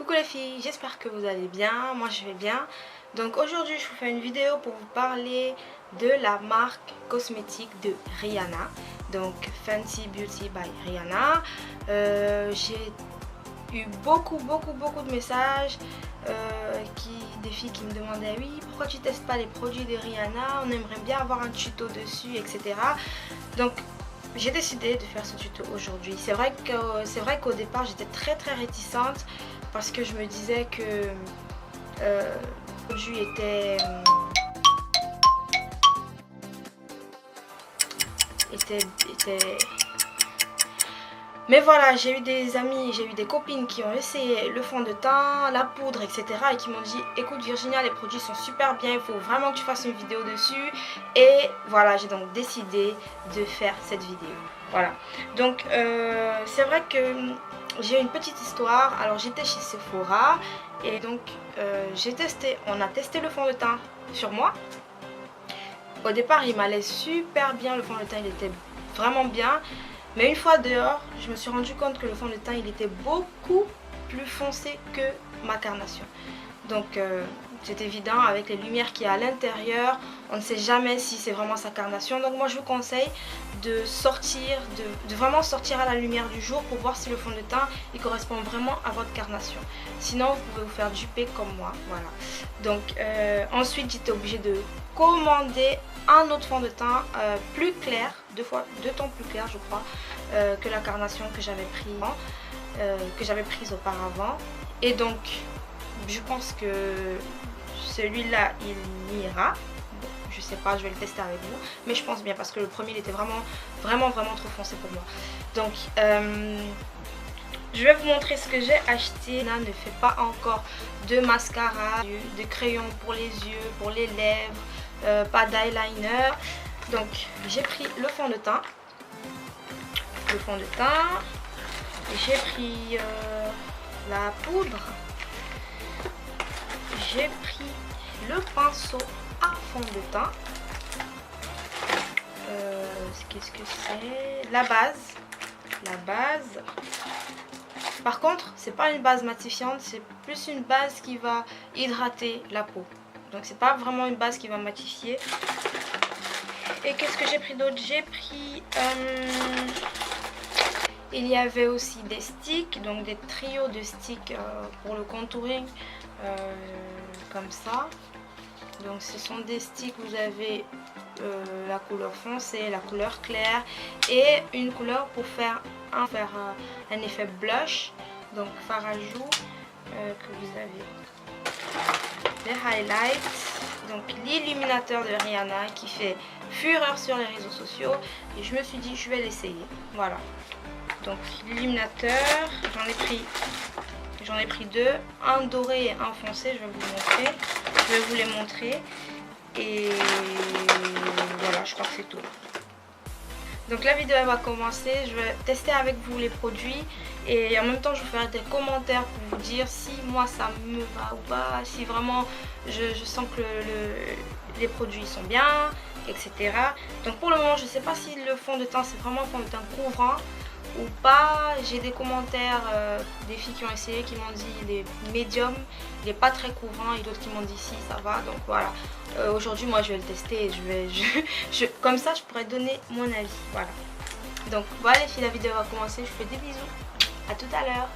Coucou les filles, j'espère que vous allez bien, moi je vais bien. Donc aujourd'hui je vous fais une vidéo pour vous parler de la marque cosmétique de Rihanna. Donc Fenty Beauty by Rihanna. J'ai eu beaucoup de messages, des filles qui me demandaient oui pourquoi tu testes pas les produits de Rihanna, on aimerait bien avoir un tuto dessus, etc. Donc j'ai décidé de faire ce tuto aujourd'hui. C'est vrai qu'au départ j'étais très réticente parce que je me disais que le produit était. Mais voilà, j'ai eu des amis, j'ai eu des copines qui ont essayé le fond de teint, la poudre, etc. et qui m'ont dit écoute Virginia, les produits sont super bien, il faut vraiment que tu fasses une vidéo dessus. Et voilà, j'ai donc décidé de faire cette vidéo. Voilà, donc c'est vrai que j'ai une petite histoire. Alors j'étais chez Sephora et donc on a testé le fond de teint sur moi. Au départ il m'allait super bien, le fond de teint il était vraiment bien. Mais une fois dehors, je me suis rendu compte que le fond de teint il était beaucoup plus foncé que ma carnation. Donc c'est évident, avec les lumières qu'il y a à l'intérieur, on ne sait jamais si c'est vraiment sa carnation. Donc moi je vous conseille de sortir, de vraiment sortir à la lumière du jour pour voir si le fond de teint il correspond vraiment à votre carnation. Sinon vous pouvez vous faire duper comme moi. Voilà. Donc ensuite j'étais obligée de commander un autre fond de teint plus clair, deux tons plus clairs je crois, que la carnation que j'avais prise auparavant. Et donc je pense que celui-là il ira. Bon, je sais pas, je vais le tester avec vous, mais je pense bien parce que le premier il était vraiment trop foncé pour moi. Donc je vais vous montrer ce que j'ai acheté. Rihanna ne fait pas encore de mascara, de crayon pour les yeux, pour les lèvres, pas d'eyeliner. Donc j'ai pris le fond de teint. J'ai pris la poudre. J'ai pris le pinceau à fond de teint. Qu'est-ce que c'est? La base. Par contre, c'est pas une base matifiante, c'est plus une base qui va hydrater la peau. Donc c'est pas vraiment une base qui va matifier. Et qu'est-ce que j'ai pris d'autre? J'ai pris... il y avait aussi des sticks, donc des trios de sticks pour le contouring, comme ça. Donc ce sont des sticks, vous avez la couleur foncée, la couleur claire et une couleur pour faire un effet blush, donc fard à joues, que vous avez les highlights, donc l'illuminateur de Rihanna qui fait fureur sur les réseaux sociaux, et je me suis dit je vais l'essayer. Voilà, donc l'illuminateur, j'en ai pris deux, un doré et un foncé. Je vais vous les montrer. Et voilà, je crois que c'est tout. Donc la vidéo elle va commencer, je vais tester avec vous les produits et en même temps je vous ferai des commentaires pour vous dire si moi ça me va ou pas, si vraiment je sens que les produits sont bien, etc. Donc pour le moment je ne sais pas si le fond de teint c'est vraiment un fond de teint couvrant ou pas. J'ai des commentaires des filles qui ont essayé, qui m'ont dit il est médium, il n'est pas très couvrant, et d'autres qui m'ont dit si ça va. Donc voilà, aujourd'hui moi je vais le tester et comme ça je pourrais donner mon avis. Voilà, donc voilà les filles, la vidéo va commencer, je vous fais des bisous, à tout à l'heure.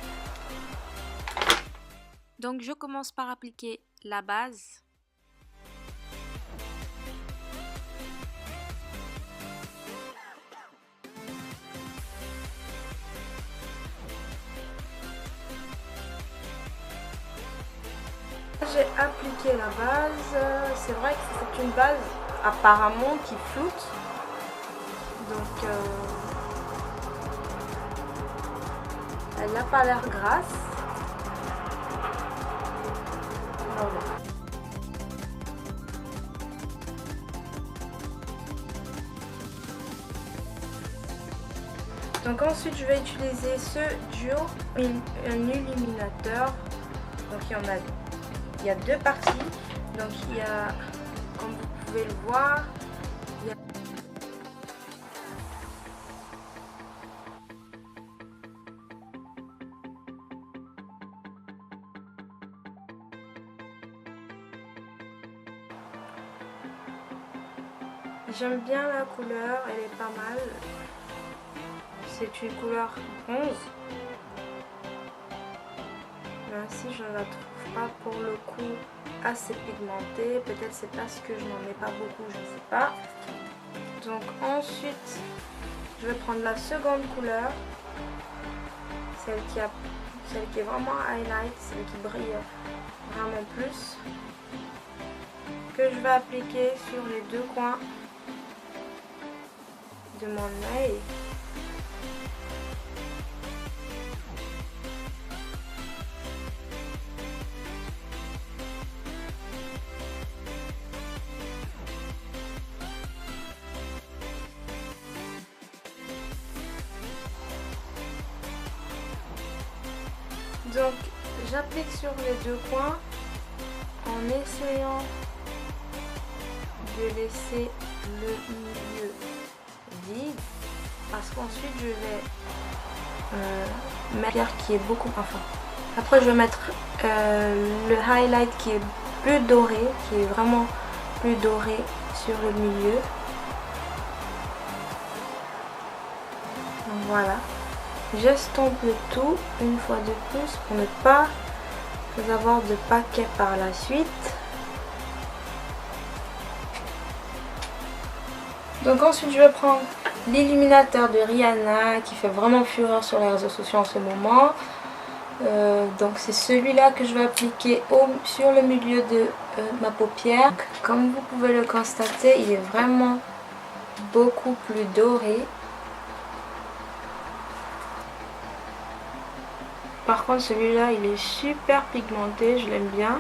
Donc je commence par appliquer la base. J'ai appliqué la base, c'est vrai que c'est une base apparemment qui floute, donc elle n'a pas l'air grasse. Voilà. Donc ensuite je vais utiliser ce duo, un illuminateur. Donc il y a deux parties. Donc il y a, comme vous pouvez le voir, il y a J'aime bien la couleur, elle est pas mal. C'est une couleur bronze. Même si je ne la trouve pas pour le coup assez pigmentée. Peut-être c'est parce que je n'en ai pas beaucoup, je ne sais pas. Donc ensuite, je vais prendre la seconde couleur. Celle qui est vraiment highlight, celle qui brille vraiment plus. Que je vais appliquer sur les deux coins de mon œil. Donc j'applique sur les deux coins en essayant de laisser le milieu vide, parce qu'ensuite je vais mettre la pierre qui est beaucoup enfin. Après je vais mettre le highlight qui est plus doré, qui est vraiment plus doré sur le milieu. Donc voilà. J'estompe le tout une fois de plus pour ne pas avoir de paquet par la suite. Donc ensuite je vais prendre l'illuminateur de Rihanna qui fait vraiment fureur sur les réseaux sociaux en ce moment. Donc c'est celui-là que je vais appliquer sur le milieu de ma paupière. Donc, comme vous pouvez le constater, il est vraiment beaucoup plus doré. Par contre celui-là il est super pigmenté, je l'aime bien.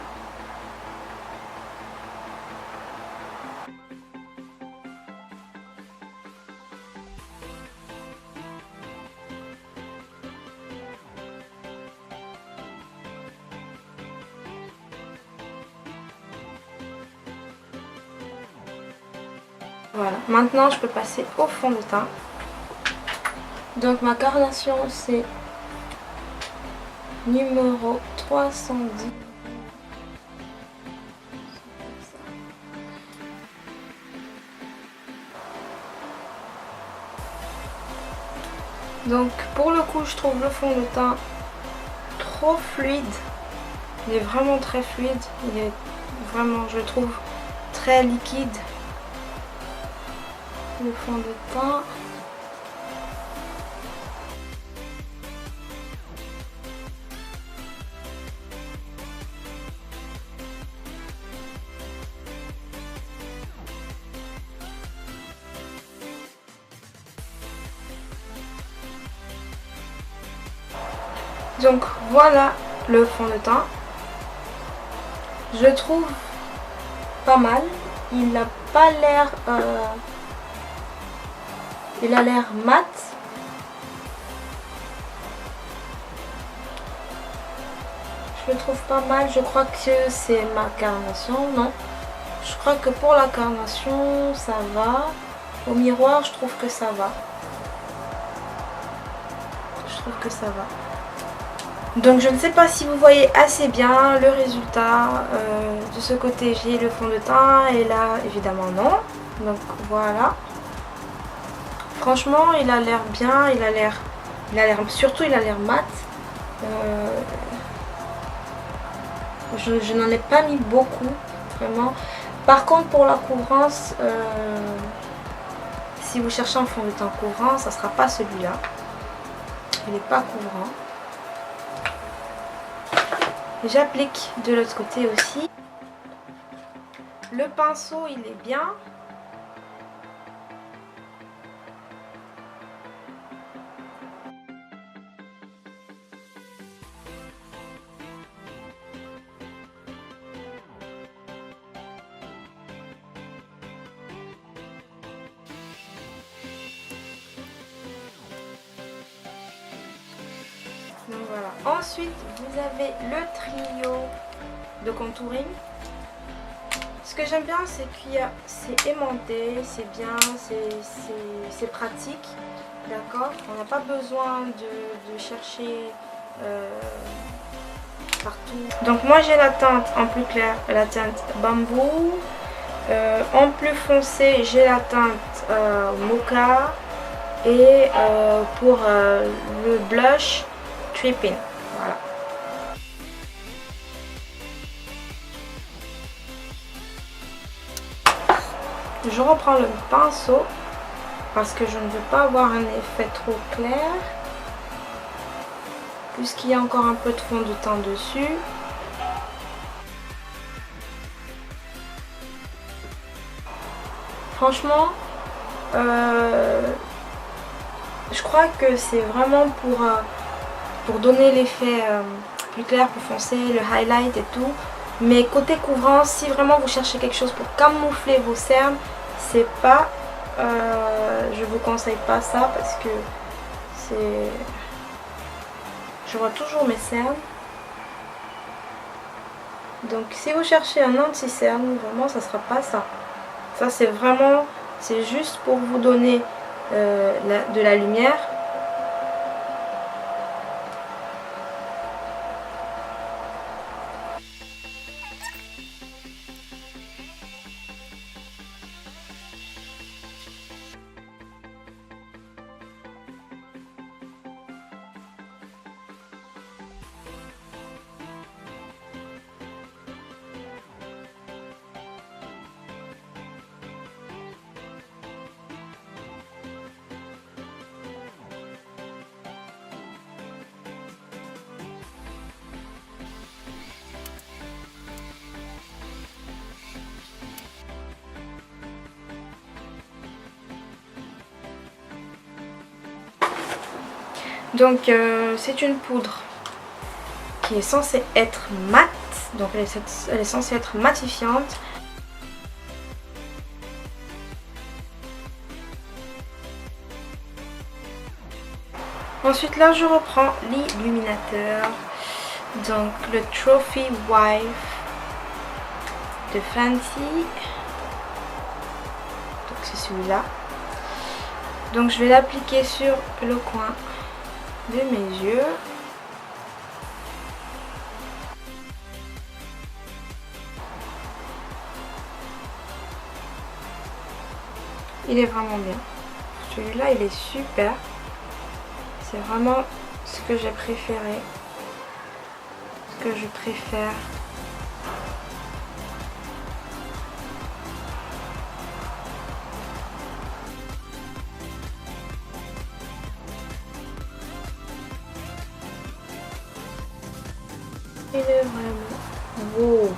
Voilà, maintenant je peux passer au fond de teint. Donc ma carnation c'est numéro 310. Donc pour le coup je trouve le fond de teint trop fluide. Il est vraiment très fluide. Il est vraiment, je le trouve, très liquide. Le fond de teint. Donc voilà le fond de teint. Je le trouve pas mal. Il n'a pas l'air... il a l'air mat. Je le trouve pas mal. Je crois que c'est ma carnation. Non. Je crois que pour la carnation, ça va. Au miroir, je trouve que ça va. Je trouve que ça va. Donc je ne sais pas si vous voyez assez bien le résultat. De ce côté j'ai le fond de teint et là évidemment non. Donc voilà. Franchement il a l'air bien, surtout il a l'air mat. Je n'en ai pas mis beaucoup vraiment. Par contre pour la couvrance, si vous cherchez un fond de teint couvrant, ça ne sera pas celui-là. Il n'est pas couvrant. J'applique de l'autre côté aussi. Le pinceau il est bien. Donc voilà. Ensuite, vous avez le trio de contouring. Ce que j'aime bien, c'est qu'il c'est aimanté, c'est bien, c'est pratique. D'accord? On n'a pas besoin de chercher partout. Donc moi j'ai la teinte en plus clair, la teinte bambou. En plus foncé, j'ai la teinte Mocha. Et pour le blush, Tripping. Voilà. Je reprends le pinceau parce que je ne veux pas avoir un effet trop clair. Puisqu'il y a encore un peu de fond de teint dessus. Franchement, je crois que c'est vraiment pour donner l'effet plus clair, plus foncé, le highlight et tout. Mais côté couvrant, si vraiment vous cherchez quelque chose pour camoufler vos cernes, c'est pas... je vous conseille pas ça parce que c'est... Je vois toujours mes cernes. Donc si vous cherchez un anti-cerne, vraiment ça sera pas ça. Ça c'est vraiment... C'est juste pour vous donner de la lumière. Donc c'est une poudre qui est censée être mate, donc elle est censée être matifiante. Ensuite là je reprends l'illuminateur, donc le Trophy Wife de Fancy, donc c'est celui-là. Donc je vais l'appliquer sur le coin de mes yeux. Il est vraiment bien. Celui-là il est super. C'est vraiment ce que j'ai préféré. Ce que je préfère. Il est vraiment beau.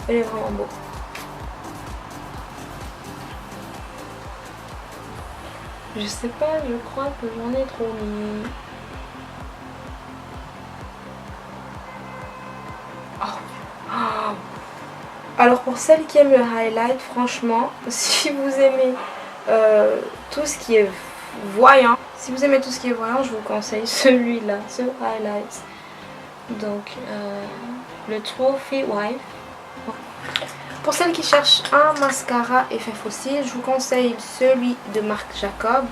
Il est vraiment beau. Je sais pas, je crois que j'en ai trop mis. Oh. Oh. Alors pour celles qui aiment le highlight, franchement, si vous aimez tout ce qui est voyant, je vous conseille celui-là, ce highlight. Donc le Trophy Wife. Pour celles qui cherchent un mascara effet fossile, je vous conseille celui de Marc Jacobs.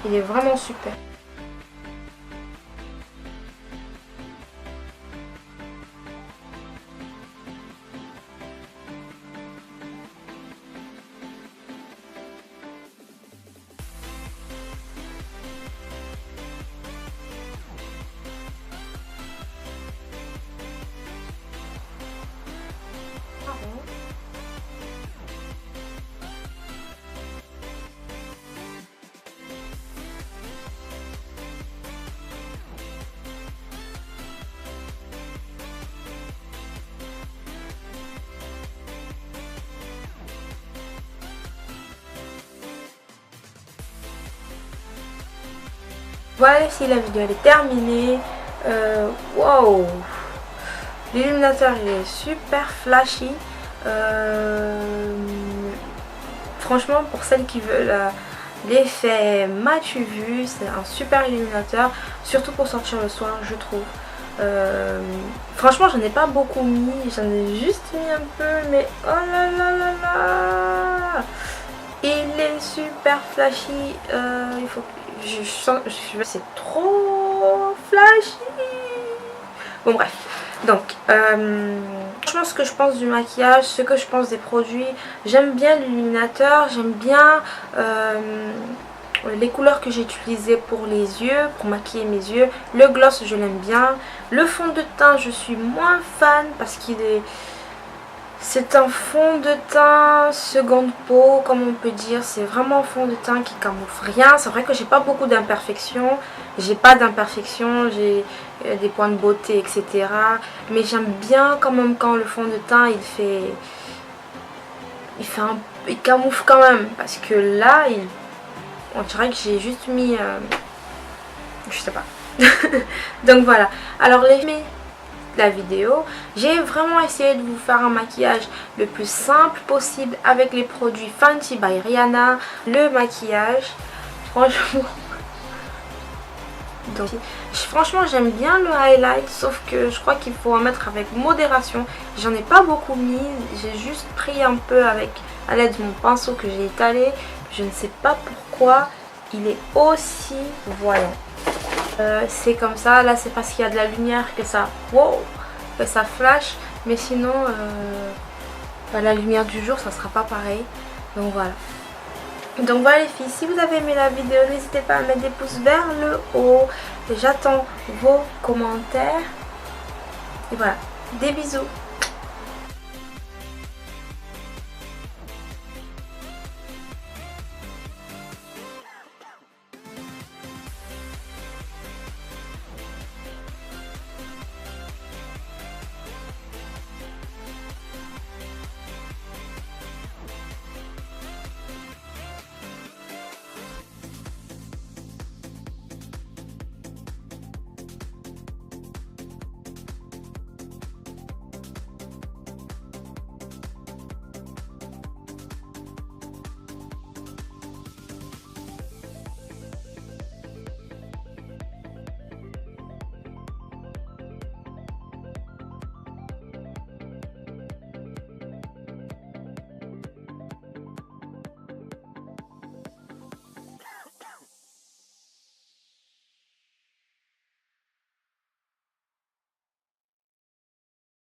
Il est vraiment super. Voilà les filles, la vidéo elle est terminée. Wow, l'illuminateur il est super flashy. Franchement pour celles qui veulent l'effet matu vu, c'est un super illuminateur. Surtout pour sortir le soir je trouve. Franchement j'en ai pas beaucoup mis, j'en ai juste mis un peu, mais oh là là là là, il est super flashy. Il faut que c'est trop flashy. flash. Bon bref, donc franchement ce que je pense du maquillage, ce que je pense des produits, j'aime bien l'illuminateur, j'aime bien les couleurs que j'ai utilisées pour les yeux, pour maquiller mes yeux. Le gloss je l'aime bien, le fond de teint je suis moins fan parce qu'il est... C'est un fond de teint seconde peau, comme on peut dire. C'est vraiment un fond de teint qui camoufle rien. C'est vrai que j'ai pas beaucoup d'imperfections. J'ai pas d'imperfections, j'ai des points de beauté, etc. Mais j'aime bien quand même quand le fond de teint il camoufle quand même. Parce que là, on dirait que j'ai juste mis... je sais pas. Donc voilà. Alors la vidéo, j'ai vraiment essayé de vous faire un maquillage le plus simple possible avec les produits Fenty by Rihanna. Le maquillage, franchement, donc franchement j'aime bien le highlight, sauf que je crois qu'il faut en mettre avec modération. J'en ai pas beaucoup mis, j'ai juste pris un peu avec à l'aide de mon pinceau que j'ai étalé. Je ne sais pas pourquoi il est aussi voyant. C'est comme ça, là c'est parce qu'il y a de la lumière que ça, wow, que ça flash, mais sinon la lumière du jour ça sera pas pareil. Donc voilà les filles, si vous avez aimé la vidéo, n'hésitez pas à mettre des pouces vers le haut, j'attends vos commentaires et voilà, des bisous.